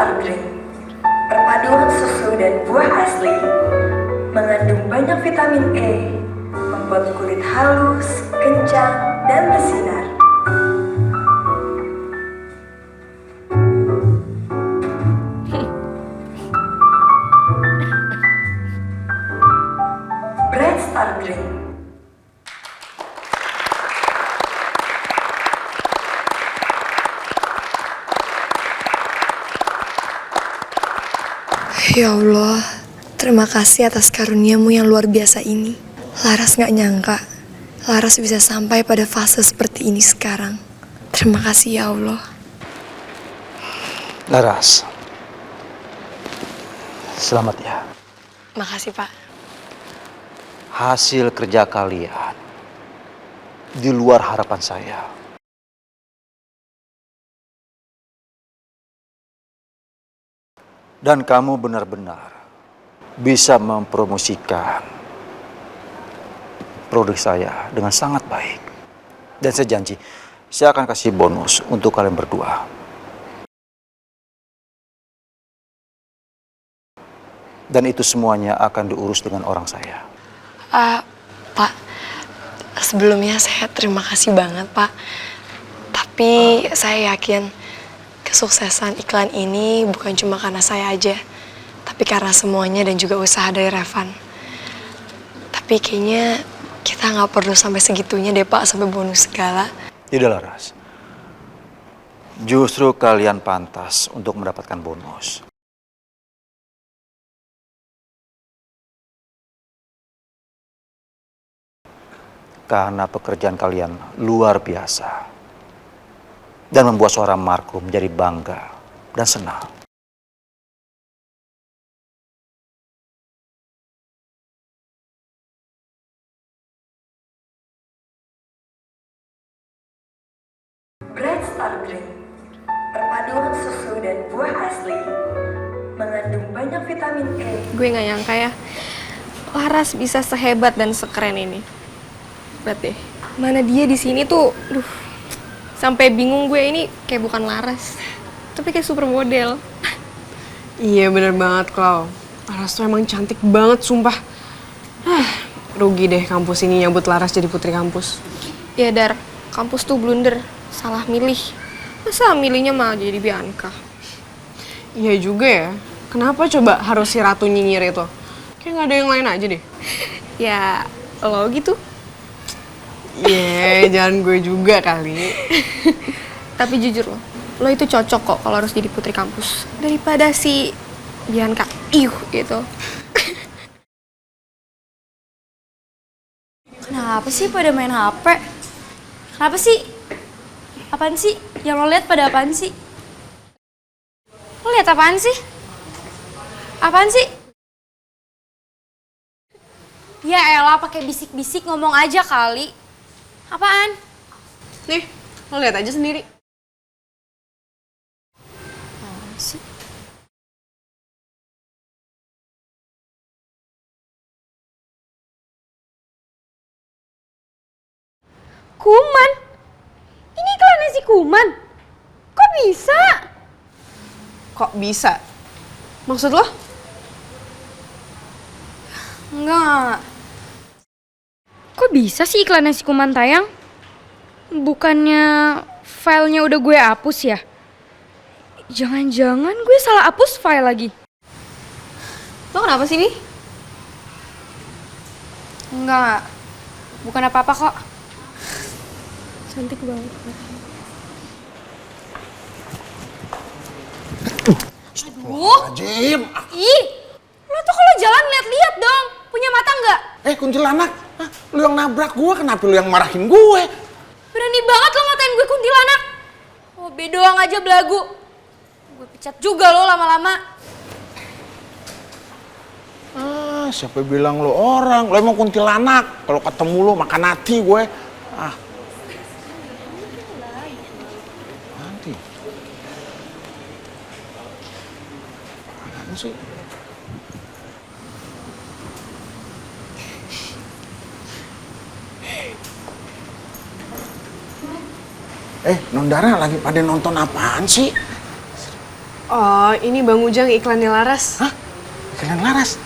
Star Drink, perpaduan susu dan buah asli, mengandung banyak vitamin E, membuat kulit halus, kencang, dan bersinar. Bread Star Drink. Ya Allah, terima kasih atas karuniamu yang luar biasa ini. Laras gak nyangka, Laras bisa sampai pada fase seperti ini sekarang. Terima kasih ya Allah. Laras, selamat ya. Makasih Pak. Hasil kerja kalian di luar harapan saya. Dan kamu benar-benar bisa mempromosikan produk saya dengan sangat baik. Dan saya janji, saya akan kasih bonus untuk kalian berdua. Dan itu semuanya akan diurus dengan orang saya. Pak, sebelumnya saya terima kasih banget Pak. Tapi saya yakin kesuksesan iklan ini bukan cuma karena saya aja, tapi karena semuanya dan juga usaha dari Revan. Tapi kayaknya kita nggak perlu sampai segitunya deh Pak, sampai bonus segala. Tidak, Laras. Justru kalian pantas untuk mendapatkan bonus. Karena pekerjaan kalian luar biasa. Dan membuat seorang Marco menjadi bangga dan senang. Bread Star Drink, perpaduan susu dan buah asli, mengandung banyak vitamin E. Gue gak nyangka ya, Laras bisa sehebat dan sekeren ini. Lihat deh, mana dia di sini tuh, sampai bingung gue ini kayak bukan Laras, tapi kayak supermodel. Iya bener banget, Klau. Laras tuh emang cantik banget, sumpah. Rugi deh kampus ini nyambut Laras jadi putri kampus. Ya Dar, kampus tuh blunder, salah milih. Masa milihnya malah jadi Bianca? Iya juga ya, kenapa coba harus si Ratu nyinyir itu? Kayak gak ada yang lain aja deh. Ya, lo gitu. Iya, jangan gue juga kali. Tapi jujur lo itu cocok kok kalau harus jadi putri kampus. Daripada si Bianca, gitu. Kenapa sih pada main HP? Kenapa sih? Apaan sih? Yang lo lihat pada apaan sih? Lo lihat apaan sih? Apaan sih? Ya elah, pakai bisik-bisik ngomong aja kali. Apaan? Nih, lo lihat aja sendiri. Apaan sih? Kuman? Ini iklannya si Kuman? Kok bisa? Kok bisa? Maksud lo? Enggak. Kok bisa sih iklannya si Kuman tayang? Bukannya filenya udah gue hapus ya? Jangan-jangan gue salah hapus file lagi. Lo kenapa sih, nih? Enggak. Bukan apa-apa kok. Cantik banget. Jim, Ih, lo tuh kalau jalan lihat-lihat dong. Punya mata nggak? kuntilanak, lu yang nabrak gue, kenapa lu yang marahin gue? Berani banget lo ngatain gue kuntilanak. Oh, doang aja belagu. Gue pecat juga lo lama-lama. Siapa bilang lu orang? Lu emang kuntilanak. Kalau ketemu lu makan hati gue. Nanti. Apaan sih? Nondara lagi pada nonton apaan sih? Oh, ini Bang Ujang iklannya Laras. Hah? Kalian Laras?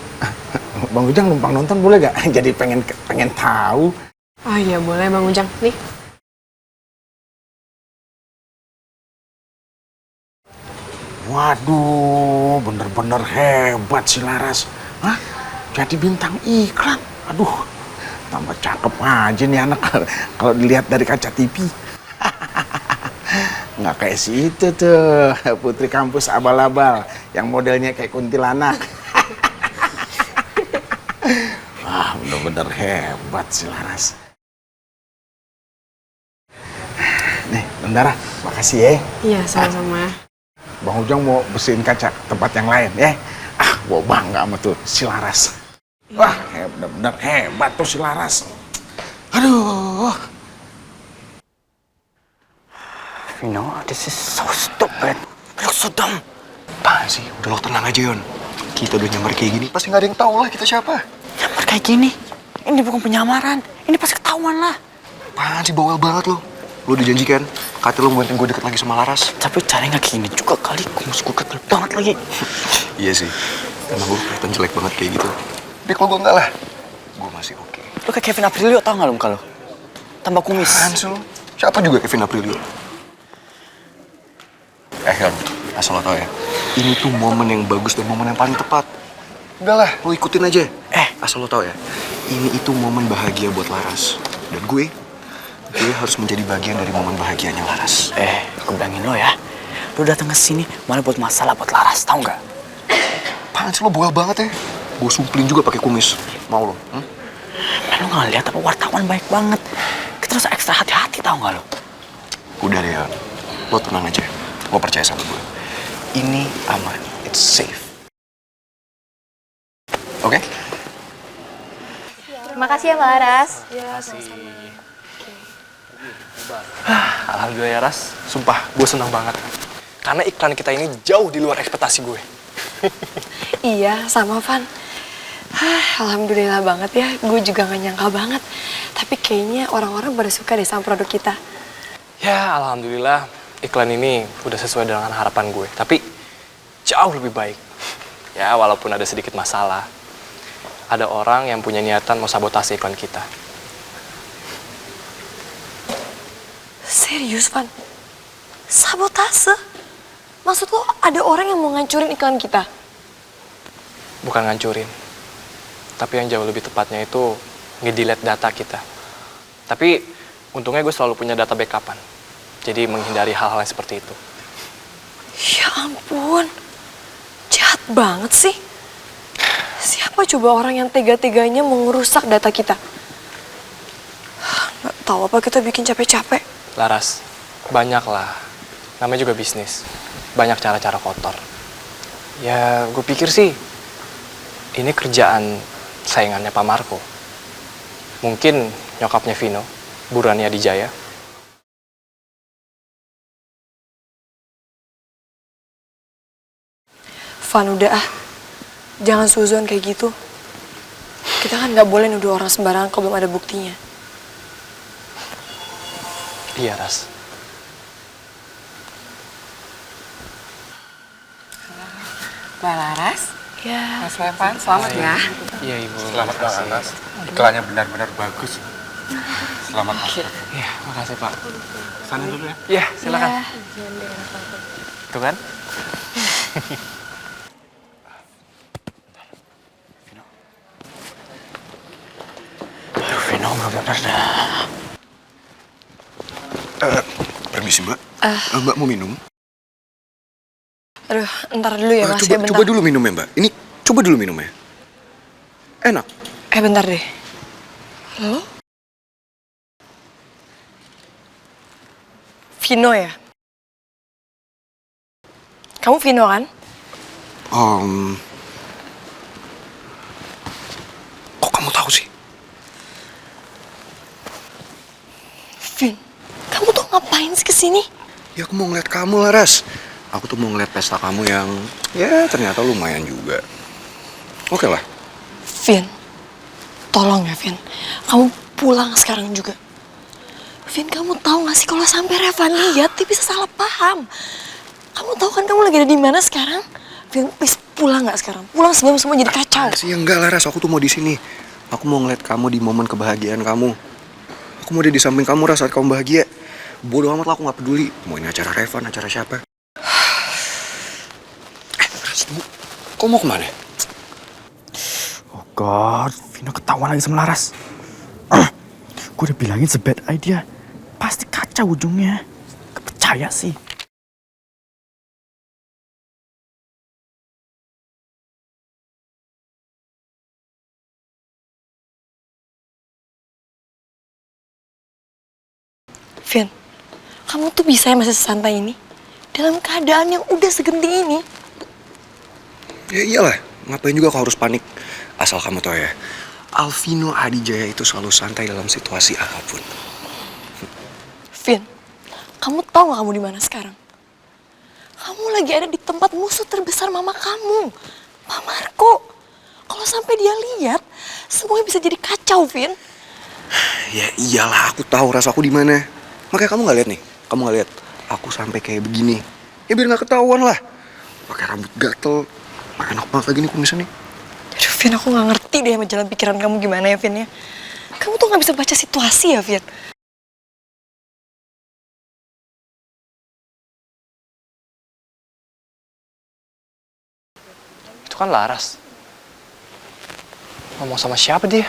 Bang Ujang numpang nonton boleh gak? Jadi pengen tahu. Oh iya boleh Bang Ujang. Nih. Waduh, bener-bener hebat si Laras. Hah? Jadi bintang iklan. Aduh, tambah cakep aja nih anak kalau dilihat dari kaca TV. Nggak kayak si itu tuh, putri kampus abal-abal yang modelnya kayak kuntilanak. Wah, bener-bener hebat si Laras. Nih, Bendara, makasih ya. Iya, sama-sama. Bang Ujang mau bersihin kaca tempat yang lain ya. Gua bangga sama tuh si Laras. Wah, bener-bener hebat tuh si Laras. Aduh. Vino, this is so stupid. Look so dumb. Apaan sih? Udah lo tenang aja, Yon. Kita udah nyamar kayak gini, pasti nggak ada yang tahu lah kita siapa. Nyamar kayak gini? Ini bukan penyamaran. Ini pasti ketahuan lah. Apaan sih, bawel banget lo. Lo udah janji kan? Kata lo bantuin gue deket lagi sama Laras. Tapi caranya nggak gini juga kali. Kumis gue ketel banget lagi. Iya sih. Emang gue kelihatan jelek banget kayak gitu. Tapi kalau gue enggak lah, gue masih oke. Lo kayak Kevin Aprilio, tau nggak lo muka lo? Tambah kumis. Apaan sih lo? Siapa juga Kevin Aprilio? Yon, asal lo tau ya, ini tuh momen yang bagus dan momen yang paling tepat. Udah lah, lo ikutin aja. Asal lo tau ya, ini itu momen bahagia buat Laras. Dan gue harus menjadi bagian dari momen bahagianya Laras. Aku bilangin lo ya, lo datang ke sini malah buat masalah buat Laras, tau nggak? Apaan sih lo bawel banget ya? Gue sumpelin juga pakai kumis. Mau lo? Lo nggak lihat apa wartawan baik banget. Kita harus ekstra hati-hati, tau nggak lo? Udah deh, Yon. Lo tenang aja. Lo percaya sama gue. Ini aman. It's safe. Oke? Terima kasih ya Mbak Laras. Ya, sama-sama. Alhamdulillah ya Ras, sumpah gue senang banget. Karena iklan kita ini jauh di luar ekspektasi gue. Iya, sama Van. Alhamdulillah banget ya, gue juga gak nyangka banget. Tapi kayaknya orang-orang pada suka deh sama produk kita. Ya alhamdulillah iklan ini udah sesuai dengan harapan gue. Tapi jauh lebih baik. Ya walaupun ada sedikit masalah. Ada orang yang punya niatan mau sabotase iklan kita. Serius, Van? Sabotase? Maksud lo ada orang yang mau ngancurin iklan kita? Bukan ngancurin. Tapi yang jauh lebih tepatnya itu nge-delete data kita. Tapi untungnya gue selalu punya data backupan. Jadi menghindari hal-hal yang seperti itu. Ya ampun, jahat banget sih. Siapa coba orang yang tega-teganya mau ngerusak data kita? Nggak tahu apa kita bikin capek-capek. Laras, banyak lah. Namanya juga bisnis. Banyak cara-cara kotor. Ya gue pikir sih ini kerjaan saingannya Pak Marco. Mungkin nyokapnya Vino, buruannya Dijaya. Van, udah ah. Jangan suzon kayak gitu. Kita kan nggak boleh nuduh orang sembarangan kalau belum ada buktinya. Iya, Ras. Mbak Laras. Ya. Mas Levan, selamat ya. Iya, Ibu. Selamat banget, Mas. Iklannya benar-benar bagus. Selamat, Mas. Iya, makasih Pak. Sana dulu ya. Iya, silakan. Tuh kan? Aduh, Vino nggak bener dah. Permisi, Mbak. Mbak mau minum? Aduh, ntar dulu ya Mas, ya bentar. Coba dulu minum ya, Mbak. Ini coba dulu minum ya. Enak. Bentar deh. Lo? Vino ya? Kamu Vino kan? Kok kamu tahu sih? Vin, kamu tuh ngapain sih kesini? Ya aku mau ngeliat kamu, Laras. Aku tuh mau ngeliat pesta kamu yang ya ternyata lumayan juga. Oke lah. Vin, tolong ya Vin, kamu pulang sekarang juga. Vin, kamu tahu gak sih kalau sampai Reva lihat dia bisa salah paham. Kamu tahu kan kamu lagi ada di mana sekarang? Vin, please pulang nggak sekarang? Pulang sebelum semua jadi kacau. Sih enggak lah, Ras. Aku tuh mau di sini. Aku mau ngeliat kamu di momen kebahagiaan kamu. Aku mau ada di samping kamu, Ras, saat kamu bahagia. Bodoh amat lah, aku nggak peduli. Mau ini acara Revan, acara siapa. Ras, tunggu. Kau mau kemana? Oh God, Vino ketahuan lagi sama Laras. Gue udah bilangin it's a bad idea. Pasti kacau ujungnya. Gak percaya sih. Vin, kamu tuh bisa ya masih sesantai ini? Dalam keadaan yang udah segenting ini. Ya iyalah, ngapain juga kau harus panik. Asal kamu tahu ya, Alvino Adijaya itu selalu santai dalam situasi apapun. Vin, kamu tahu gak kamu di mana sekarang? Kamu lagi ada di tempat musuh terbesar mama kamu, Pak Marco. Kalau sampai dia lihat, semuanya bisa jadi kacau, Vin. Ya iyalah, aku tahu rasa aku di mana. Makanya kamu nggak lihat nih, kamu nggak lihat aku sampai kayak begini. Ya biar nggak ketahuan lah. Pakai rambut gatel, enak banget lagi nih kumisnya nih. Aduh, Vin, aku nggak ngerti deh sama jalan pikiran kamu gimana ya, Vin ya. Kamu tuh nggak bisa baca situasi ya, Vin. Itu kan Laras. Ngomong sama siapa dia?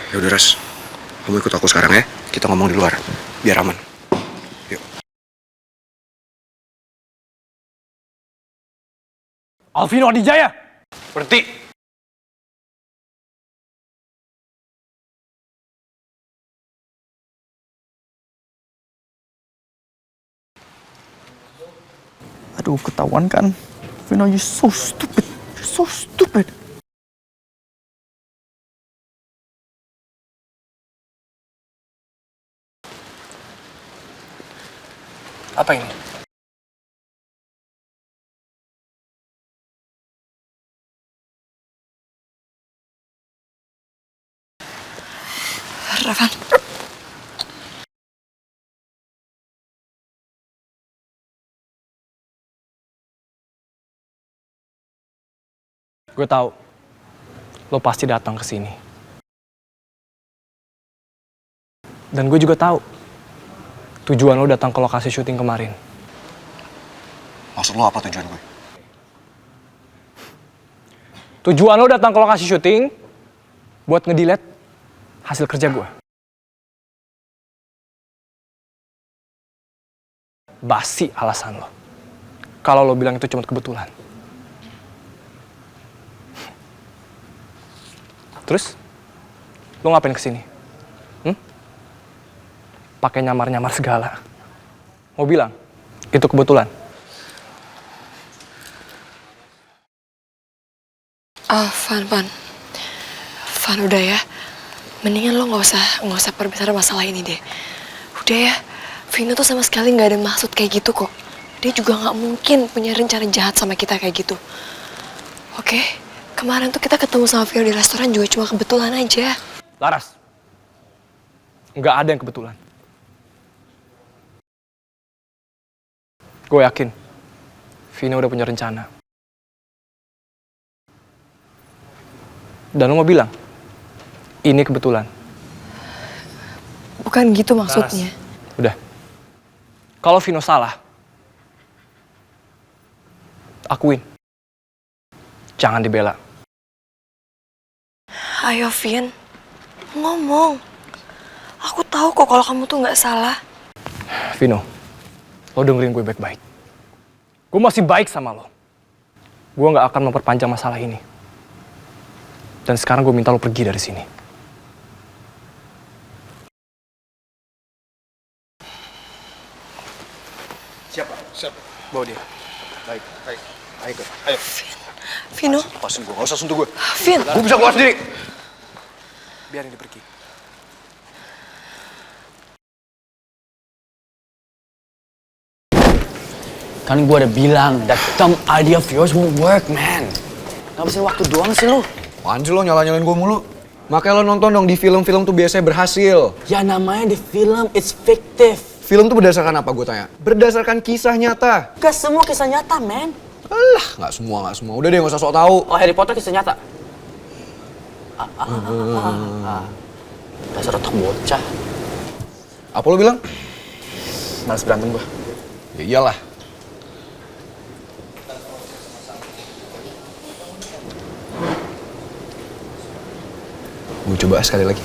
Ya udah Ras, kamu ikut aku sekarang ya. Kita ngomong di luar, biar aman. Yuk. Alvino Adijaya! Berhenti! Aduh, ketahuan kan. Vino, you're so stupid. You're so stupid. Apa ini? Ravan. Gue tahu, lo pasti datang ke sini. Dan gue juga tahu, tujuan lo datang ke lokasi syuting kemarin. Maksud lo apa tujuan gue? Tujuan lo datang ke lokasi syuting buat ngedelete hasil kerja gue. Basi alasan lo. Kalau lo bilang itu cuma kebetulan. Terus, lo ngapain kesini? Pakai nyamar-nyamar segala. Mau bilang, itu kebetulan. Van, udah ya. Mendingan lo nggak usah perbesar masalah ini deh. Udah ya, Vino tuh sama sekali nggak ada maksud kayak gitu kok. Dia juga nggak mungkin punya rencana jahat sama kita kayak gitu. Oke, kemarin tuh kita ketemu sama Vino di restoran juga cuma kebetulan aja. Laras, nggak ada yang kebetulan. Gue yakin, Vino udah punya rencana. Dan lo mau bilang, ini kebetulan. Bukan gitu maksudnya. Udah. Kalau Vino salah, akuin. Jangan dibela. Ayo, Vin. Ngomong. Aku tahu kok kalau kamu tuh nggak salah. Vino, lo dengerin gue baik-baik. Gue masih baik sama lo. Gue nggak akan memperpanjang masalah ini. Dan sekarang gue minta lo pergi dari sini. Siapa? Bawa dia. Baik. Ayo. Vino. Lepasin gue, gak usah sentuh gue. Vin. Gue bisa keluar sendiri. Biarin dia pergi. Kan gue udah bilang, that dumb idea of yours won't work, man. Ngabisin waktu doang sih lu. Apaan sih lo nyala-nyalain gue mulu? Makanya lo nonton dong, di film-film tuh biasanya berhasil. Ya namanya di film, it's fictive. Film tuh berdasarkan apa gue tanya? Berdasarkan kisah nyata. Gak semua kisah nyata, men. Alah, nggak semua. Udah deh, nggak usah sok tahu. Oh, Harry Potter kisah nyata. Dasar otak bocah. Apa lo bilang? Males berantem gua. Ya iyalah. Gue coba sekali lagi.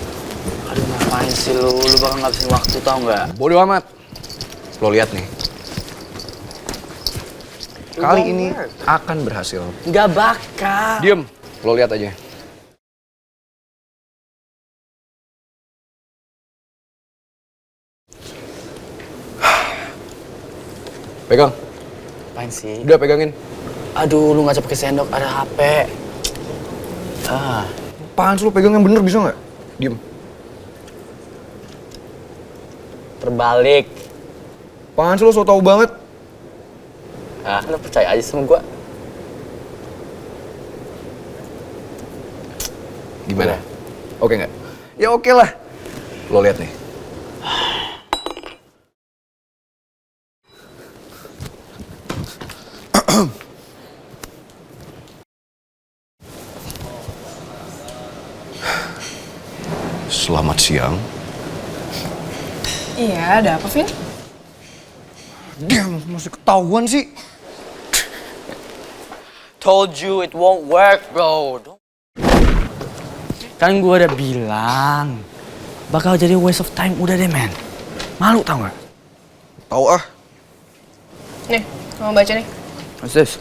Aduh, ngapain sih lu? Lu bakal ngabisin waktu, tau nggak? Bodoh amat. Lo lihat nih. Kali ini akan berhasil. Nggak bakal. Diem. Lo lihat aja. Pegang. Ngapain sih? Udah pegangin. Aduh, lu nggak pakai sendok, ada HP. Apaan sih lo pegang yang bener bisa nggak? Diem. Terbalik. Apaan sih lo so tau banget? Lu percaya aja sama gua. Gimana? Oke nggak? Ya oke lah. Lo lihat nih. Selamat siang. Iya, ada apa, Vin? Dia masih ketahuan sih. Told you it won't work, bro. Kan gua udah bilang. Bakal jadi waste of time. Udah deh, men. Malu tau nggak? Tahu ah. Nih, kamu baca nih. What's this?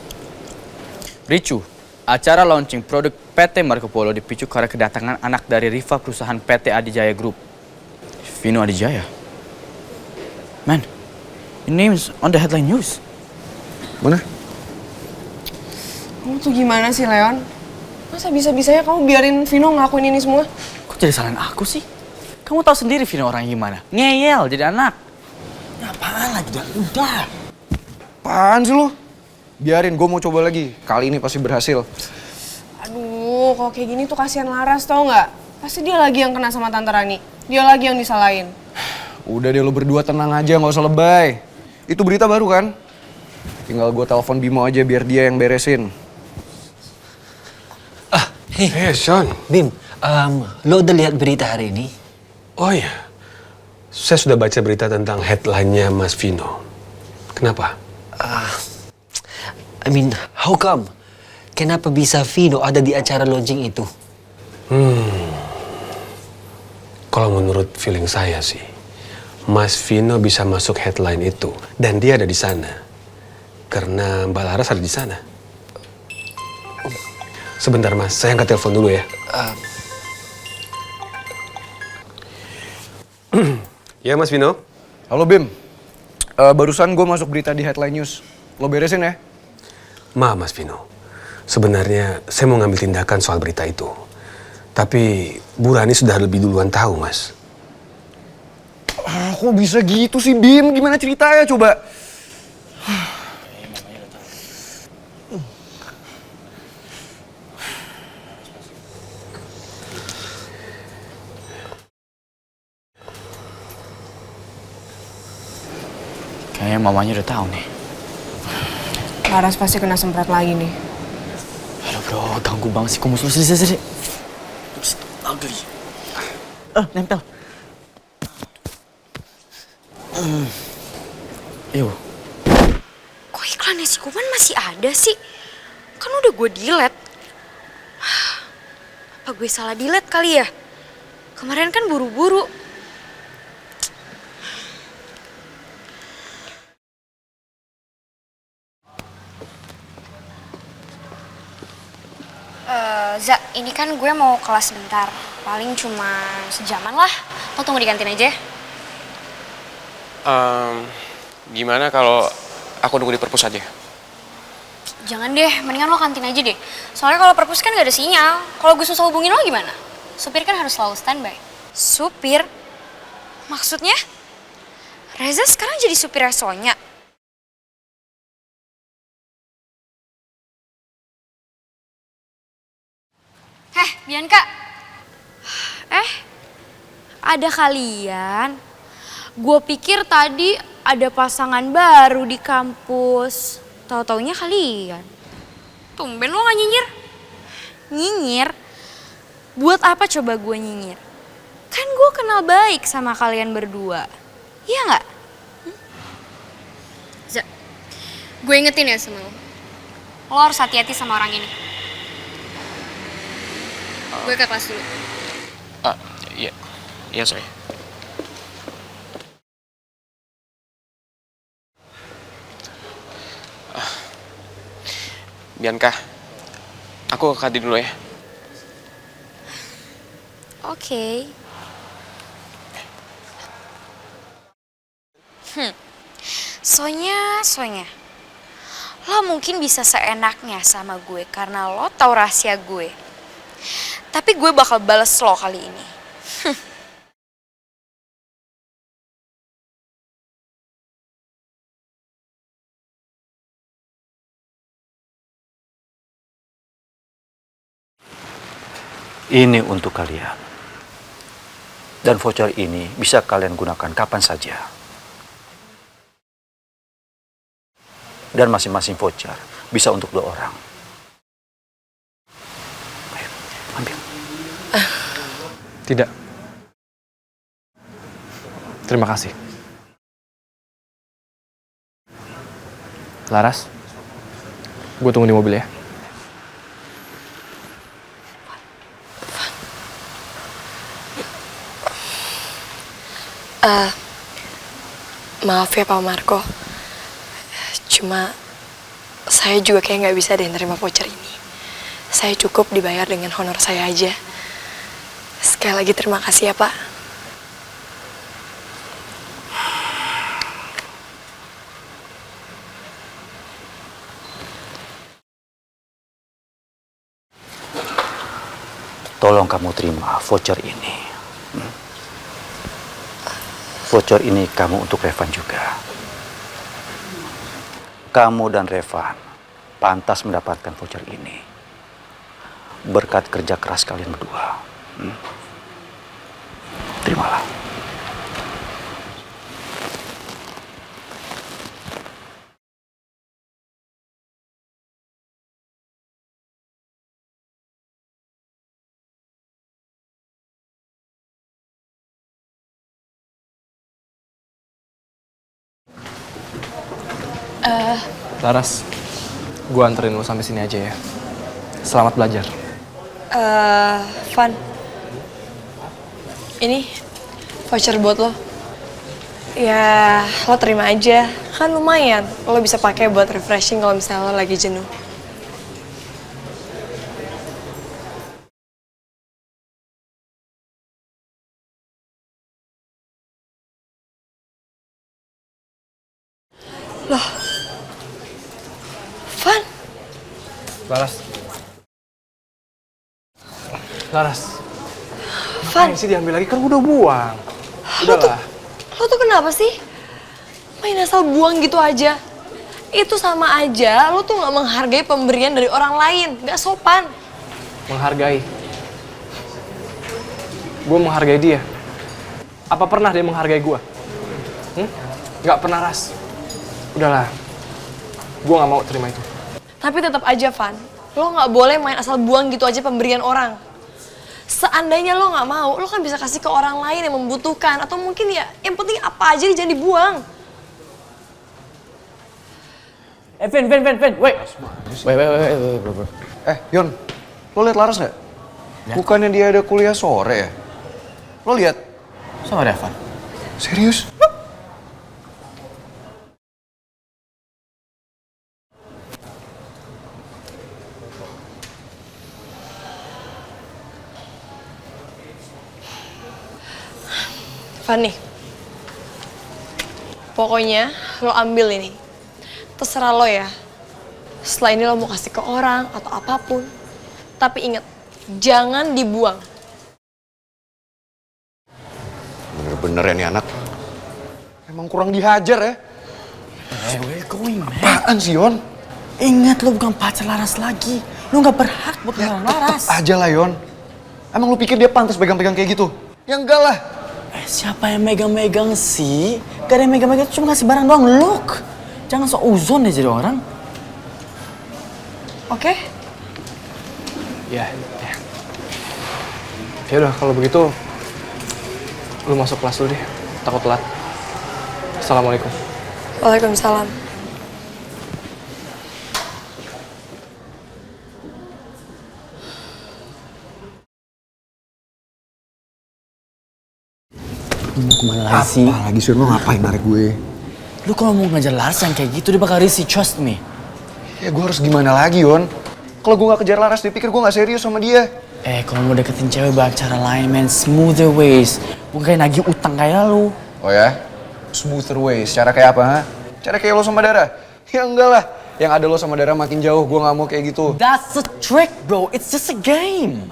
Ricu, acara launching produk PT Marco Polo dipicu karena kedatangan anak dari rival perusahaan PT Adijaya Group. Vino Adijaya. Man, your name is on the headline news. Mana? Kamu tuh gimana sih, Leon? Masa bisa-bisanya kamu biarin Vino ngelakuin ini semua? Kok jadi salahin aku sih? Kamu tahu sendiri Vino orang gimana? Ngeyel jadi anak. Apaan lagi? Udah. Apaan sih lo? Biarin, gue mau coba lagi. Kali ini pasti berhasil. Aduh, kalau kayak gini tuh kasihan Laras, tau nggak? Pasti dia lagi yang kena sama Tante Rani. Dia lagi yang disalahin. Udah deh, lo berdua tenang aja, nggak usah lebay. Itu berita baru kan? Tinggal gue telepon Bimo aja biar dia yang beresin. Hey Sean. Bim, lo udah lihat berita hari ini? Oh iya, saya sudah baca berita tentang headline-nya Mas Vino. Kenapa? How come? Kenapa bisa Vino ada di acara launching itu? Kalau menurut feeling saya sih, Mas Vino bisa masuk headline itu dan dia ada di sana karena Mbak Laras ada di sana. Sebentar Mas, saya angkat telepon dulu ya. Ya Mas Vino. Halo Bim, barusan gue masuk berita di headline news. Lo beresin ya? Maaf Mas Vino, sebenarnya saya mau ngambil tindakan soal berita itu. Tapi Bu Rani sudah lebih duluan tahu Mas. Kok bisa gitu sih Bim? Gimana ceritanya coba? Kayaknya mamanya udah tahu nih. Laras pasti kena semprot lagi nih. Aduh bro, ganggu banget sih. Kamu sini. Ugly. Nempel. Yuk. Kok iklannya si Kuman masih ada sih? Kan udah gue delete. Apa gue salah delete kali ya? Kemarin kan buru-buru. Za, ini kan gue mau kelas sebentar. Paling cuma sejaman lah. Lo tunggu di kantin aja. Gimana kalau aku nunggu di perpus aja? Jangan deh, mendingan lo kantin aja deh. Soalnya kalau perpus kan gak ada sinyal. Kalau gue susah hubungin lo gimana? Supir kan harus selalu standby. Supir? Maksudnya? Reza sekarang jadi supirnya Sonya. Bianca, Ada kalian? Gue pikir tadi ada pasangan baru di kampus. Tahu-taunya kalian. tumben lo gak nyinyir? Nyinyir? Buat apa coba gue nyinyir? Kan gue kenal baik sama kalian berdua. Iya nggak? Za, gue ingetin ya sama lo. Lo harus hati-hati sama orang ini. Gue ke kelas dulu. Iya. Iya, saya. Bianca, aku ke kantin dulu ya. Oke. Sonya. Lo mungkin bisa seenaknya sama gue karena lo tahu rahasia gue. Tapi gue bakal bales lo kali ini. Ini untuk kalian. Dan voucher ini bisa kalian gunakan kapan saja. Dan masing-masing voucher bisa untuk 2 orang. Ayo, ambil. Tidak. Terima kasih. Laras, gue tunggu di mobil ya. Maaf ya Pak Marco. Cuma saya juga kayak nggak bisa deh nerima voucher ini. Saya cukup dibayar dengan honor saya aja. Sekali lagi terima kasih ya Pak. Tolong kamu terima voucher ini. Voucher ini kamu untuk Revan juga. Kamu dan Revan pantas mendapatkan voucher ini. Berkat kerja keras kalian berdua. Terimalah. Laras, gue anterin lo sampai sini aja ya. Selamat belajar. Van. Ini voucher buat lo. Ya, lo terima aja. Kan lumayan. Lo bisa pakai buat refreshing kalau misalnya lo lagi jenuh. Loh. Van. Laras. Van. Ngapain sih diambil lagi? Kan gue udah buang. Udahlah. Lo tuh kenapa sih? Main asal buang gitu aja. Itu sama aja, lo tuh gak menghargai pemberian dari orang lain. Gak sopan. Menghargai. Gue menghargai dia. Apa pernah dia menghargai gue? Gak pernah, Ras. Udahlah. Gue gak mau terima itu. Tapi tetap aja, Van. Lo gak boleh main asal buang gitu aja pemberian orang. Seandainya lo gak mau, lo kan bisa kasih ke orang lain yang membutuhkan. Atau mungkin ya, yang penting apa aja jangan dibuang. Vin, wait. Wait, bro. Yon, lo liat Laras nggak? Bukannya dia ada kuliah sore ya? Lo lihat? Sama Revan. Serius? Van nih, pokoknya lo ambil ini. Terserah lo ya. Setelah ini lo mau kasih ke orang atau apapun. Tapi ingat, jangan dibuang. Bener-bener ya nih anak. Emang kurang dihajar ya. We're going, man. Apaan sih, Yon? Ingat lo bukan pacar Laras lagi. Lo gak berhak buat kenal Laras. Tetep aja lah, Yon. Emang lu pikir dia pantas pegang-pegang kayak gitu? Ya enggak lah. Siapa yang megang-megang sih? Gak ada yang megang-megang, cuma kasih barang doang. Look, jangan sok uzon deh jadi orang. Oke? Ya, ya. Ya udah kalau begitu lu masuk kelas dulu deh. Takut telat. Assalamualaikum. Waalaikumsalam. Lu mau kemana lagi sih? Apa lagi sih, lu ngapain narik gue? Lu kalau mau ngajar Laras yang kayak gitu, dia bakal risih, trust me. Ya gue harus gimana lagi, Yon? Kalau gue gak kejar Laras, dia pikir gue gak serius sama dia. Kalau mau deketin cewek banyak cara lain, man. Smoother ways. Bukan kayak nagih utang kayak lu. Oh ya? Smoother ways, cara kayak apa, ha? Cara kayak lo sama Dara? Ya enggak lah. Yang ada lo sama Dara makin jauh, gue gak mau kayak gitu. That's a trick, bro. It's just a game.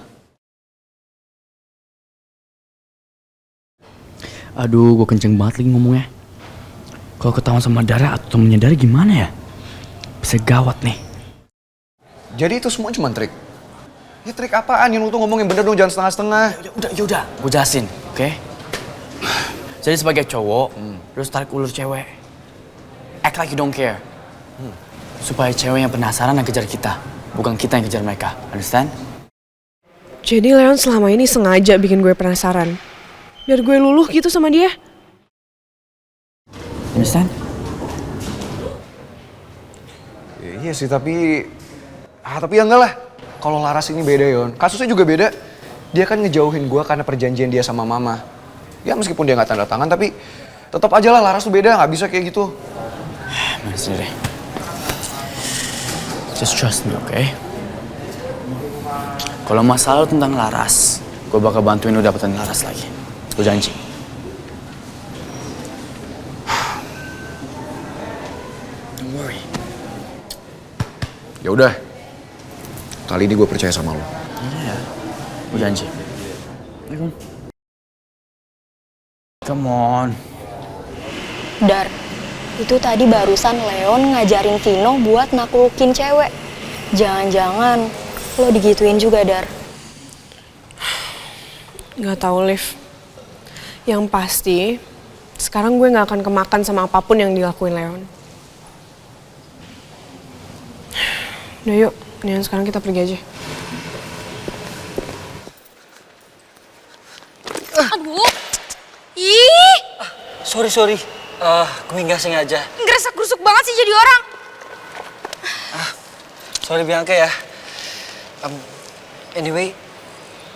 Aduh, gue kenceng banget lagi ngomongnya. Kalau ketahuan sama Dara atau temennya Dara gimana ya? Bisa gawat nih. Jadi itu semua cuma trik? Ya trik apaan? Yang lu tuh ngomongin bener dong, jangan setengah-setengah. Yaudah. Gue jelasin, oke? Jadi sebagai cowok, lu harus tarik ulur cewek. Act like you don't care. Supaya cewek yang penasaran yang kejar kita. Bukan kita yang kejar mereka. Understand? Jadi Leon selama ini sengaja bikin gue penasaran. Biar gue luluh gitu sama dia. Understand? Ya, iya sih, tapi ya enggak lah. Kalau Laras ini beda, Yon. Kasusnya juga beda. Dia kan ngejauhin gue karena perjanjian dia sama mama. Ya meskipun dia nggak tanda tangan, tapi tetap aja lah Laras tuh beda, nggak bisa kayak gitu. Mana sendiri. Just trust me, oke? Kalau masalah tentang Laras, gue bakal bantuin lu dapetin Laras lagi. Gue janji. Don't worry. Ya udah. Kali ini gue percaya sama lo. Iya, gue janji. Come on. Dar, itu tadi barusan Leon ngajarin Vino buat naklukin cewek. Jangan-jangan lo digituin juga, Dar. Gak tahu, Liv. Yang pasti, sekarang gue gak akan kemakan sama apapun yang dilakuin Leon. Udah yuk, mendingan sekarang kita pergi aja. Aduh. Ih. Sorry. Gue nggak sengaja. Ngeresak-gerusuk banget sih jadi orang. Sorry Bianca ya. Anyway,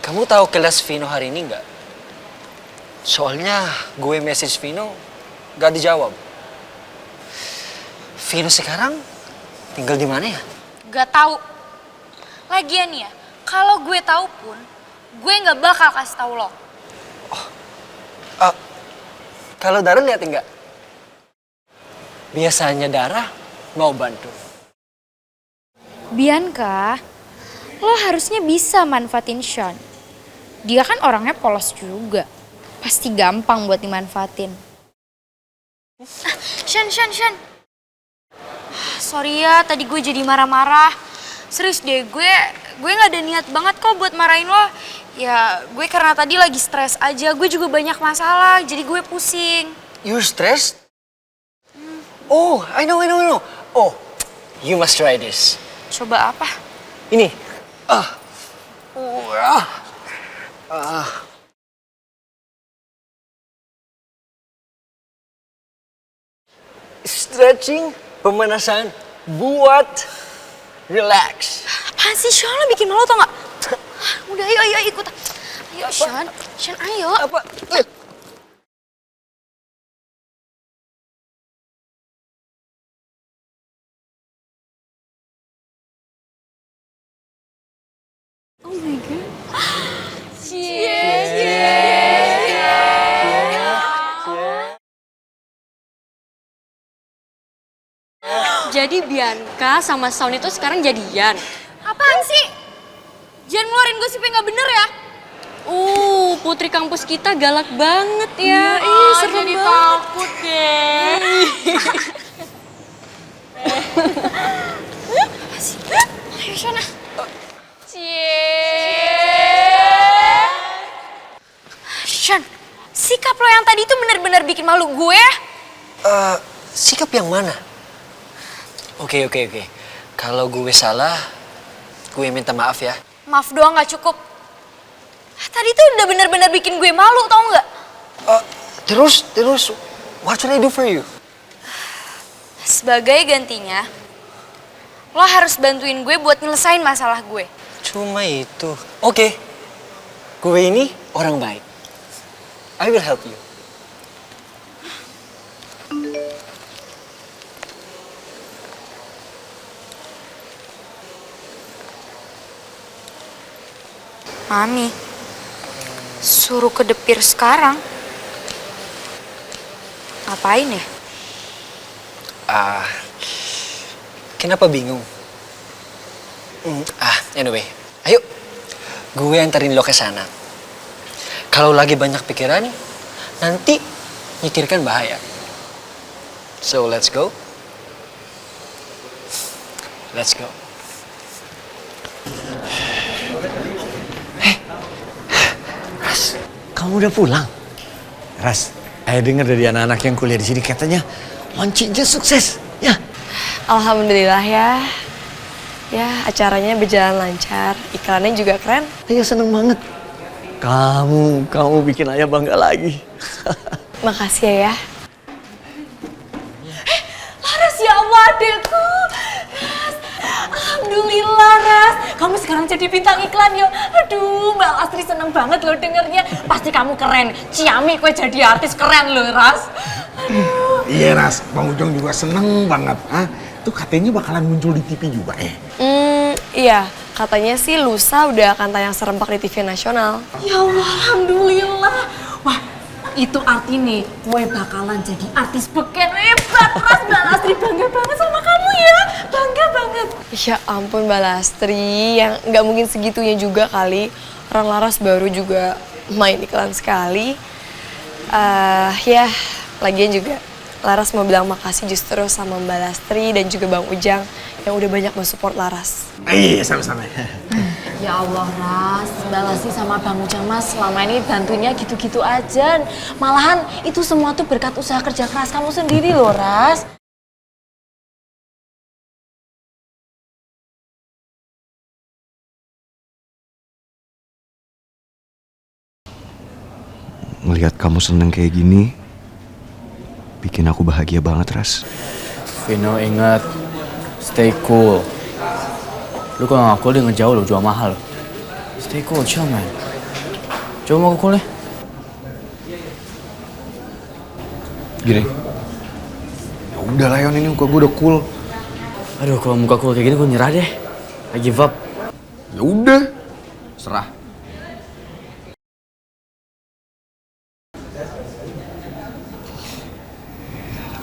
kamu tahu kelas Vino hari ini nggak? Soalnya gue message Vino nggak dijawab. Vino sekarang tinggal di mana ya? Gak tahu. Lagian ya, kalau gue tahu pun, gue nggak bakal kasih tahu lo. Kalau Dara lihat nggak? Biasanya Dara mau bantu. Bianca, lo harusnya bisa manfaatin Sean. Dia kan orangnya polos juga. Pasti gampang buat dimanfaatin. Sean. Sorry ya, tadi gue jadi marah-marah. Serius deh, gue gak ada niat banget kok buat marahin lo. Ya, gue karena tadi lagi stres aja. Gue juga banyak masalah, jadi gue pusing. You're stressed? Oh, I know. Oh, you must try this. Coba apa? Ini. Stretching, pemanasan buat relax. Apaan sih, Sean? Lo bikin malu tau gak? Udah, ayo ikut. Ayo, Sean, ayo. Apa? Oh my God. Jadi Bianca sama Sound itu sekarang jadian. Apaan sih? Jangan ngeluarin gosip yang gak bener ya. Putri kampus kita galak banget ya. Serem jadi banget. takut deh. Apa sih? Ayo, Shana. Cie. tadi tuh bener-bener bikin malu gue. Sikap yang mana? Oke. Kalau gue salah, gue minta maaf ya. Maaf doang gak cukup. Tadi tuh udah bener-bener bikin gue malu, tau nggak? Terus, what should I do for you? Sebagai gantinya, lo harus bantuin gue buat nyelesain masalah gue. Cuma itu. Oke. Gue ini orang baik. I will help you. Mami, suruh ke depir sekarang. Ngapain ya? Kenapa bingung? Anyway, ayo. Gue anterin lo ke sana. Kalau lagi banyak pikiran, nanti nyetirkan bahaya. So, let's go. Let's go. Ras, kamu udah pulang? Ras, saya dengar dari anak-anak yang kuliah di sini katanya launchingnya sukses, ya? Alhamdulillah ya. Ya, acaranya berjalan lancar, iklannya juga keren. Iya, seneng banget. Kamu bikin ayah bangga lagi. Makasih ya. Laras, ya Allah adekku. Ras, alhamdulillah Ras. Kamu sekarang jadi bintang iklan yo. Aduh, Mbak Lastri seneng banget loh dengernya. Pasti kamu keren. Ciami kue jadi artis keren loh Ras. Aduh. Iya Ras, Bang Ujong juga seneng banget. Itu katanya bakalan muncul di TV juga ya? Iya, katanya sih lusa udah akan tayang serempak di TV nasional. Ya Allah, alhamdulillah. Wah, itu artinya gue bakalan jadi artis beken hebat. Ras, Mbak Lastri bangga banget sama kamu ya. Bangga banget. Ya ampun Mbak Lastri, yang nggak mungkin segitunya juga kali. Orang Laras baru juga main iklan sekali. Ya, lagian juga Laras mau bilang makasih justru sama Mbak Lastri dan juga Bang Ujang yang udah banyak mensupport Laras. Iya, sama-sama. Ya Allah Ras, Mbak Lastri sama Bang Ujang Mas selama ini bantunya gitu-gitu aja. Malahan itu semua tuh berkat usaha kerja keras kamu sendiri loh Ras. Ngelihat kamu seneng kayak gini, bikin aku bahagia banget, Ras. Vino, ingat, stay cool. Lu kalau nggak cool dia ngejauh lo, jual mahal. Stay cool, chill man. Coba mau cool deh. Gini. Ya udah lah Yon, ini muka gue udah cool. Aduh, kalau muka cool kayak gini gue nyerah deh. I give up. Ya udah, serah.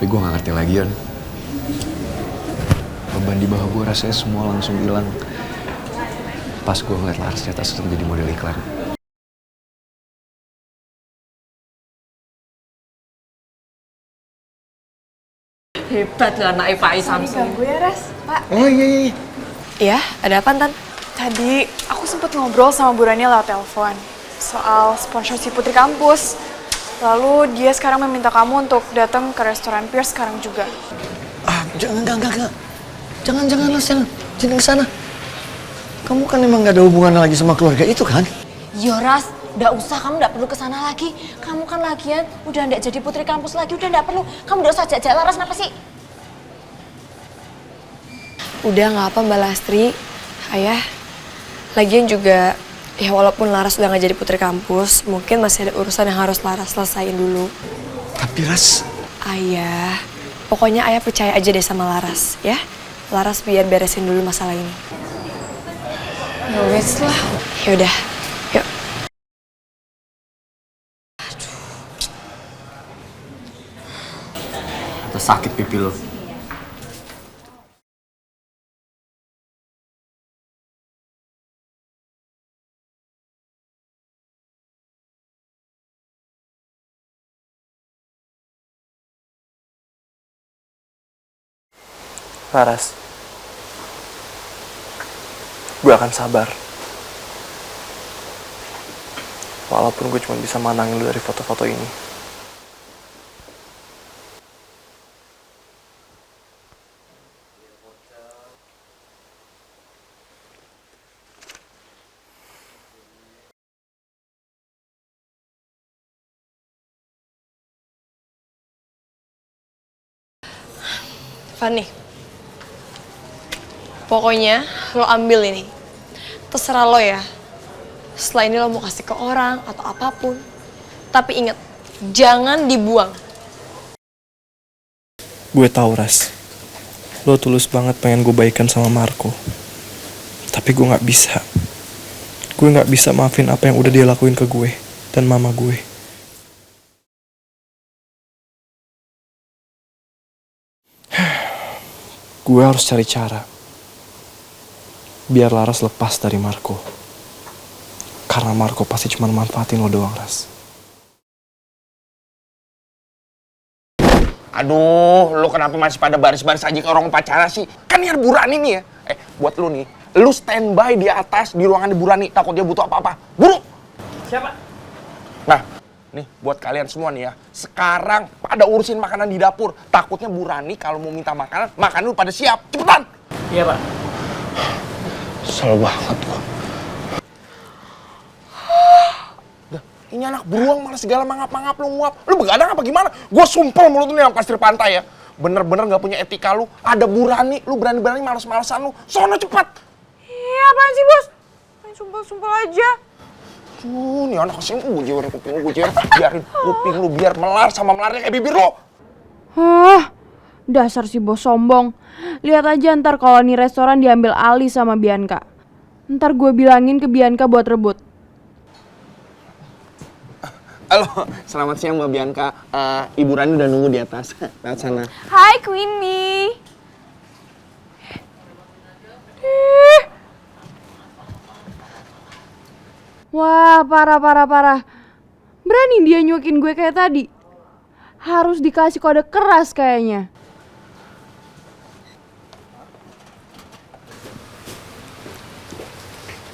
Tapi gue gak ngerti lagi, Yon. Beban di bawah gue rasanya semua langsung hilang. Pas gue ngeliat Laras ternyata sudah menjadi model iklan. Hebat lah anak Pak Samsung. Ganggu ya Ras, Pak. Oh iya. Iya, ada apa Tan? Tadi aku sempat ngobrol sama Bu Rani lewat telepon soal sponsorship Putri Kampus. Lalu dia sekarang meminta kamu untuk datang ke restoran Pierce sekarang juga. Enggak. Jangan ke sana. Kamu kan emang gak ada hubungan lagi sama keluarga itu kan? Yo Ras, nggak usah, kamu nggak perlu kesana lagi. Kamu kan lagian udah nggak jadi Putri Kampus lagi, udah nggak perlu. Kamu nggak usah jajak Laras, kenapa sih? Udah nggak apa Mbak Lastri, Ayah. Lagian juga, ya walaupun Laras udah nggak jadi Putri Kampus, mungkin masih ada urusan yang harus Laras selesaiin dulu. Tapi Ras... Ayah, pokoknya Ayah percaya aja deh sama Laras, ya. Laras biar beresin dulu masalah ini. Ya wes lah. Yaudah, yuk. Atau sakit pipi lo. Laras, gue akan sabar. Walaupun gue cuma bisa mandangin lu dari foto-foto ini. Fanny, pokoknya lo ambil ini. Terserah lo ya. Setelah ini lo mau kasih ke orang atau apapun. Tapi inget, jangan dibuang. Gue tahu, Ras. Lo tulus banget pengen gue baikan sama Marco. Tapi gue gak bisa. Gue gak bisa maafin apa yang udah dia lakuin ke gue dan mama gue. Gue harus cari cara biar Laras lepas dari Marco. Karena Marco pasti cuma manfaatin lo doang, Ras. Aduh, lu kenapa masih pada baris-baris aja ke orang pacaran sih? Kan yang Burani nih ya. Buat lu nih, lu standby di atas di ruangan Burani, takut dia butuh apa-apa. Buru! Siapa? Nah, nih buat kalian semua nih ya. Sekarang pada urusin makanan di dapur. Takutnya Burani kalau mau minta makanan, makanan lu pada siap. Cepetan! Iya, Pak. Kesel banget gua. Ini anak beruang malah segala mangap-mangap lu nguap. Lu begadang apa gimana? Gua sumpel mulut lu nih sama pasir pantai ya. Bener-bener gak punya etika lu. Ada Burani, lu berani-berani males-malesan lu. Sono cepat. Iya, apaan sih, Bos? Main sumpel-sumpel aja. Nih anak kesini gue jewer kuping lu, biarin kuping lu biar melar sama melarnya kayak bibir lu. Hah, dasar si bos sombong. Lihat aja ntar kalau nih restoran diambil alih sama Bianca. Ntar gue bilangin ke Bianca buat rebut. Halo, selamat siang Mbak Bianca. Ibu Rani udah nunggu di atas, lewat sana. Hai Queenie. Wah, parah. Berani dia nyuakin gue kayak tadi. Harus dikasih kode keras kayaknya.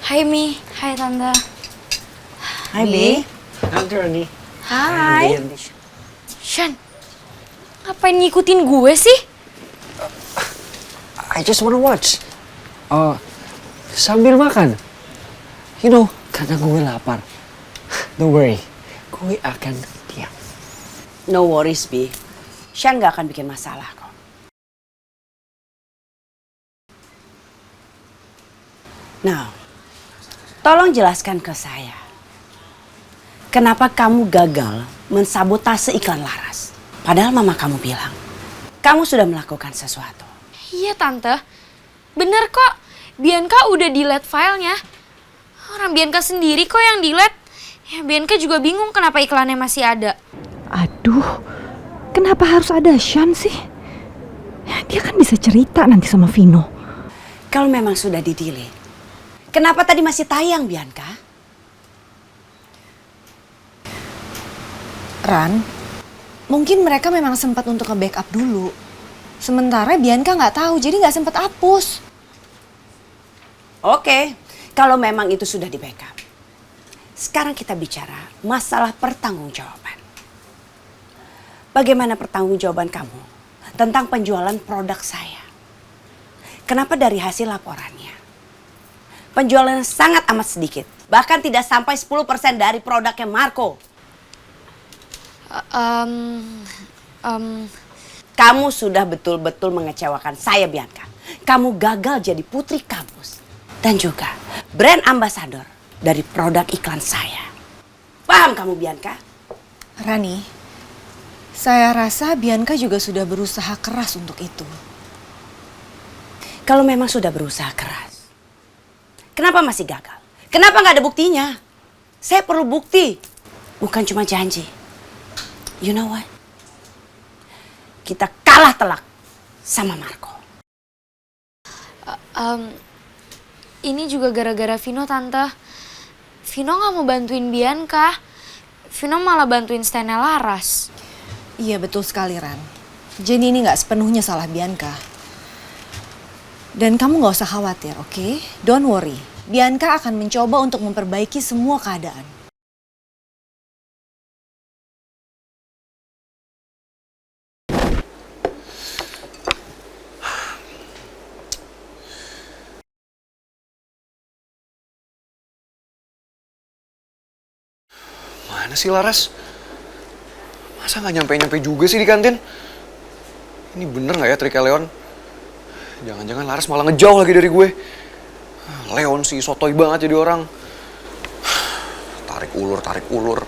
Hai Mi, hai Tante. Hai Bi. Tante Rani. Hai. Shan, ngapain ngikutin gue sih? I just wanna watch. Oh, sambil makan. You know, karena gue lapar. Don't worry, gue akan diam. No worries, Bi. Shan gak akan bikin masalah kok. Now, tolong jelaskan ke saya. Kenapa kamu gagal mensabotase iklan Laras? Padahal mama kamu bilang, kamu sudah melakukan sesuatu. Iya Tante, bener kok. Bianca udah delete filenya. Orang Bianca sendiri kok yang delete. Ya Bianca juga bingung kenapa iklannya masih ada. Aduh, kenapa harus ada Shan sih? Dia kan bisa cerita nanti sama Vino. Kalau memang sudah di-delete, kenapa tadi masih tayang, Bianca? Ran, mungkin mereka memang sempat untuk nge-backup dulu. Sementara Bianca nggak tahu, jadi nggak sempat hapus. Oke, kalau memang itu sudah di-backup. Sekarang kita bicara masalah pertanggungjawaban. Bagaimana pertanggungjawaban kamu tentang penjualan produk saya? Kenapa dari hasil laporannya penjualannya sangat amat sedikit, bahkan tidak sampai 10% dari produknya Marco? Kamu sudah betul-betul mengecewakan saya, Bianca. Kamu gagal jadi putri kampus dan juga brand ambassador dari produk iklan saya. Paham kamu, Bianca? Rani, saya rasa Bianca juga sudah berusaha keras untuk itu. Kalau memang sudah berusaha keras, kenapa masih gagal? Kenapa nggak ada buktinya? Saya perlu bukti, bukan cuma janji. You know what? Kita kalah telak sama Marco. Ini juga gara-gara Vino, Tante. Vino nggak mau bantuin Bianca. Vino malah bantuin Stena Laras. Iya betul sekali, Ran. Jadi ini nggak sepenuhnya salah Bianca. Dan kamu nggak usah khawatir, oke? Don't worry. Bianca akan mencoba untuk memperbaiki semua keadaan. Mana sih Laras? Masa nggak nyampe-nyampe juga sih di kantin? Ini bener nggak ya triknya Leon? Jangan-jangan Laras malah ngejauh lagi dari gue. Leon sih sotoy banget jadi orang. Tarik ulur.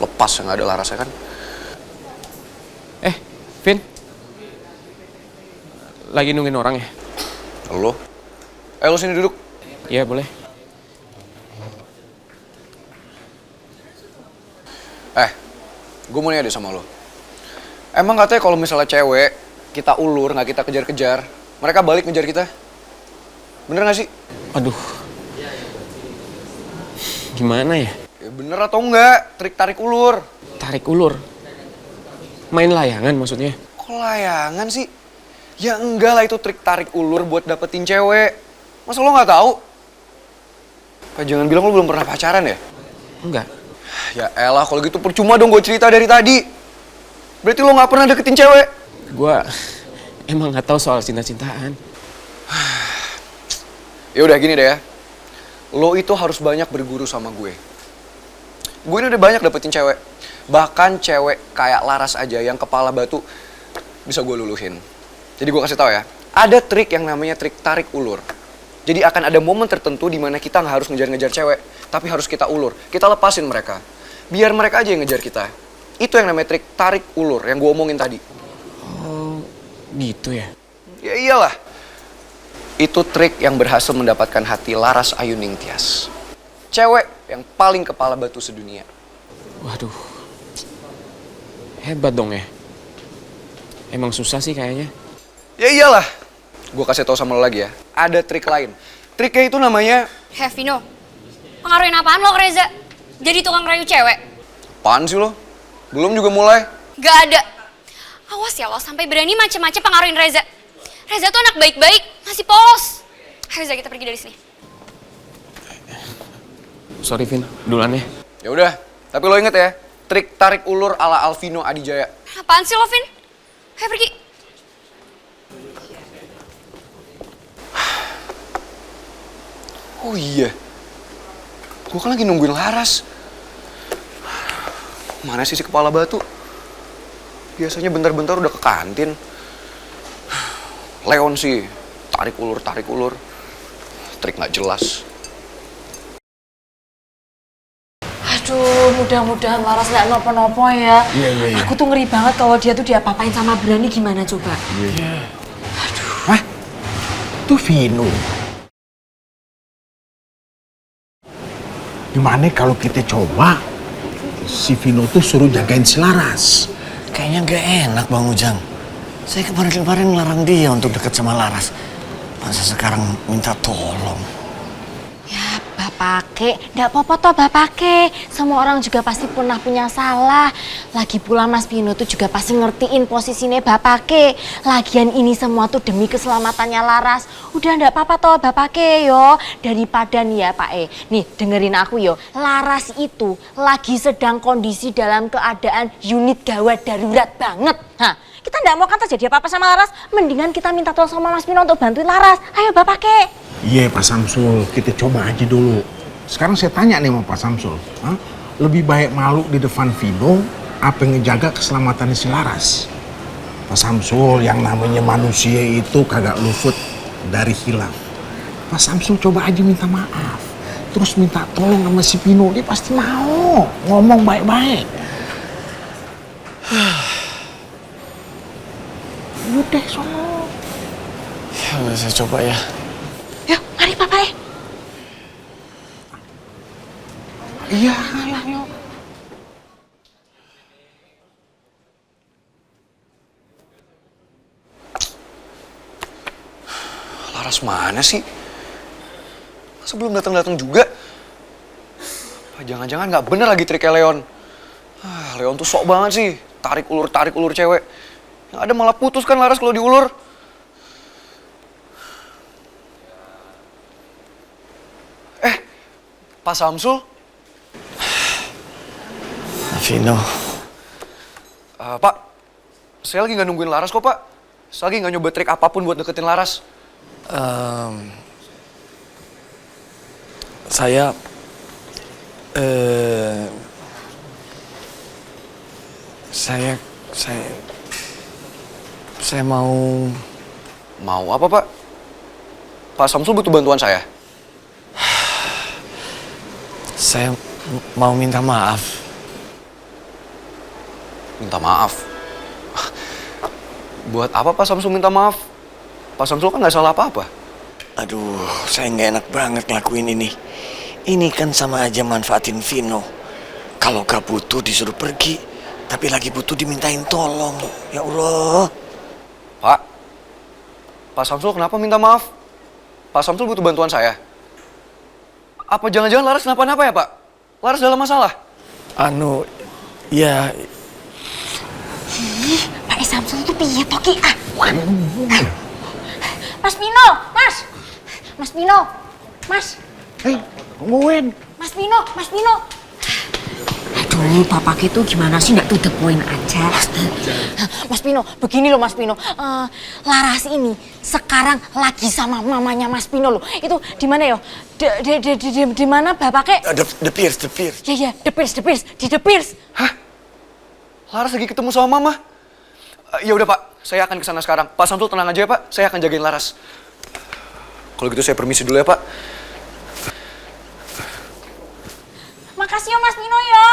Lepas yang nggak ada Larasnya kan. Vin, lagi nungguin orang ya? Lo? Lo sini duduk. Iya, boleh. Gue mau nanya deh sama lo. Emang katanya kalau misalnya cewek, kita ulur, nggak kita kejar-kejar, mereka balik ngejar kita? Bener nggak sih? Aduh. Gimana ya? Ya bener atau enggak? Trik tarik ulur. Tarik ulur? Main layangan maksudnya? Kok layangan sih? Ya enggak lah, itu trik tarik ulur buat dapetin cewek. Masa lo nggak tahu? Jangan bilang lo belum pernah pacaran ya? Enggak. Ya elah, kalau gitu percuma dong gue cerita dari tadi. Berarti lo nggak pernah deketin cewek? Gue emang nggak tahu soal cinta-cintaan. Ya udah gini deh ya. Lo itu harus banyak berguru sama gue. Gue ini udah banyak dapetin cewek. Bahkan cewek kayak Laras aja yang kepala batu bisa gue luluhin. Jadi gue kasih tahu ya, ada trik yang namanya trik tarik ulur. Jadi akan ada momen tertentu di mana kita nggak harus ngejar-ngejar cewek, tapi harus kita ulur. Kita lepasin mereka. Biar mereka aja yang ngejar kita. Itu yang namanya trik tarik ulur yang gue omongin tadi. Oh, gitu ya? Ya iyalah. Itu trik yang berhasil mendapatkan hati Laras Ayu Ningtyas. Cewek yang paling kepala batu sedunia. Waduh. Hebat dong ya. Emang susah sih kayaknya. Ya iyalah. Gue kasih tau sama lo lagi ya. Ada trik lain. Triknya itu namanya... Vino, pengaruhin apaan lo ke Reza? Jadi tukang rayu cewek? Apaan sih lo? Belum juga mulai. Gak ada. Awas ya lo sampai berani macem-macem pengaruhin Reza. Reza tuh anak baik-baik, masih polos. Ayo Reza, kita pergi dari sini. Sorry Vin, duluan ya. Ya udah, tapi lo inget ya. Trik tarik ulur ala Alvino Adijaya. Apaan sih lo, Vin? Ayo pergi. Oh iya. Gue kan lagi nungguin Laras. Mana sih si kepala batu? Biasanya bentar-bentar udah ke kantin. Leon sih, tarik ulur. Trik nggak jelas. Aduh, mudah-mudahan Laras nggak nopo-nopo ya. Iya. Aku tuh ngeri banget kalau dia tuh diapa-apain sama Berani, gimana coba? Iya. Hah? Itu Vino. Gimana kalau kita coba si Vino tuh suruh jagain si Laras? Kayaknya nggak enak Bang Ujang. Saya kemarin ngelarang dia untuk deket sama Laras. Masa sekarang minta tolong. Bapake, nggak apa-apa toh Bapake. Semua orang juga pasti pernah punya salah. Lagi pula Mas Vino tuh juga pasti ngertiin posisinya Bapake. Lagian ini semua tuh demi keselamatannya Laras. Udah nggak apa-apa toh Bapake yo. Daripada nih ya Pak nih dengerin aku yo. Laras itu lagi sedang kondisi dalam keadaan unit gawat darurat banget. Hah, kita nggak mau kan terjadi apa-apa sama Laras. Mendingan kita minta tolong sama Mas Vino untuk bantuin Laras. Ayo Bapake. Iya Pak Samsul, kita coba aja dulu. Sekarang saya tanya nih sama Pak Samsul, lebih baik malu di depan Vino apa ngejaga keselamatan si Laras? Pak Samsul, yang namanya manusia itu kagak luput dari hilang. Pak Samsul coba aja minta maaf, terus minta tolong sama si Vino, dia pasti mau ngomong baik-baik. Udah sono. Ya udah saya coba ya. Yuk, mari Papa Iya, lah yuk. Laras mana sih? Masa belum datang juga? Jangan-jangan nggak bener lagi triknya Leon. Leon tuh sok banget sih. Tarik ulur cewek. Yang ada malah putus kan Laras kalau diulur. Pak Samsul? Vino. Pak, saya lagi nggak nungguin Laras kok, Pak. Saya lagi nggak nyoba trik apapun buat deketin Laras. Saya Saya mau... Mau apa, Pak? Pak Samsul butuh bantuan saya. Saya mau minta maaf. Minta maaf? Buat apa Pak Samsul minta maaf? Pak Samsul kan nggak salah apa-apa. Aduh, saya nggak enak banget ngelakuin ini. Ini kan sama aja manfaatin Vino. Kalau gak butuh disuruh pergi, tapi lagi butuh dimintain tolong. Ya Allah. Pak Samsul kenapa minta maaf? Pak Samsul butuh bantuan saya. Apa jangan-jangan Laras kenapa-napa ya, Pak? Laras dalam masalah? Ya... Ih, Pak Samsul itu piye toki? Mas Pino, Mas! Mas Pino, Mas! Hei, tungguin! Mas Pino! Aduh, bapak itu gimana sih, nggak to the point aja. Mas Pino, begini loh Mas Pino. Laras ini sekarang lagi sama mamanya Mas Pino loh. Itu di mana ya? Di mana bapaknya? The Pierce. Iya, The Pierce, di The Pierce. Hah? Laras lagi ketemu sama Mama? Ya udah Pak, saya akan kesana sekarang. Pak Samsul tenang aja ya Pak, saya akan jagain Laras. Kalau gitu saya permisi dulu ya Pak. Makasih ya Mas Pino ya.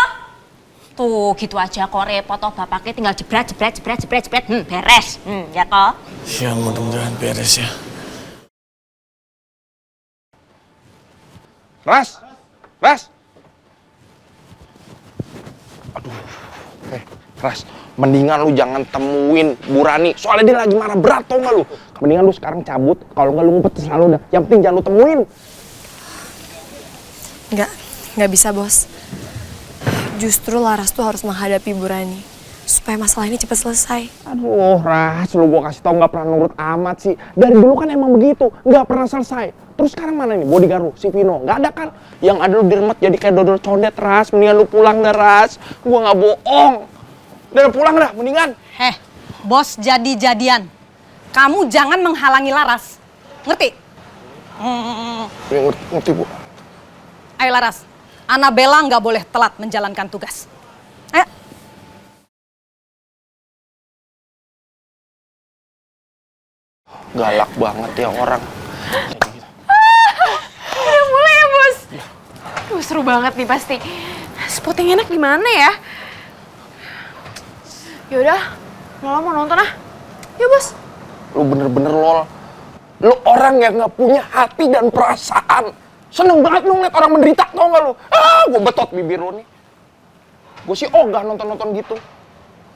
Tuh gitu aja kok repot toh, bapaknya tinggal jebret. Beres. Ya toh. Ya mudah-mudahan beres ya. Ras! Aduh. Ras, mendingan lu jangan temuin Bu Rani. Soalnya dia lagi marah berat, tau gak lu? Mendingan lu sekarang cabut. Kalau nggak lu ngumpet selalu dah. Yang penting jangan lu temuin. Nggak bisa, Bos. Justru Laras tuh harus menghadapi Bu Rani supaya masalah ini cepat selesai. Aduh, Ras, lu gua kasih tau nggak pernah nurut amat sih. Dari dulu kan emang begitu, nggak pernah selesai. Terus sekarang mana nih bodyguard lu, si Vino? Nggak ada kan? Yang ada lu diremet jadi kayak dodol condet, Ras. Mendingan lu pulang dah, Ras. Gua nggak bohong. Udah pulang dah, mendingan. Bos jadi-jadian. Kamu jangan menghalangi Laras. Ngerti? Ya, ngerti, Bu. Ayo Laras, Annabella nggak boleh telat menjalankan tugas. Ayo. Galak banget ya orang. Udah mulai ya, Bos? Seru banget nih pasti. Spot yang enak di mana ya? Yaudah, Lola mau nonton ah. Yuk, Bos. Lu bener-bener lol. Lu orang yang nggak punya hati dan perasaan. Seneng banget lu ngeliat orang menderita, tau gak lu? Gue betot bibir lu nih. Gue sih ogah nonton-nonton gitu.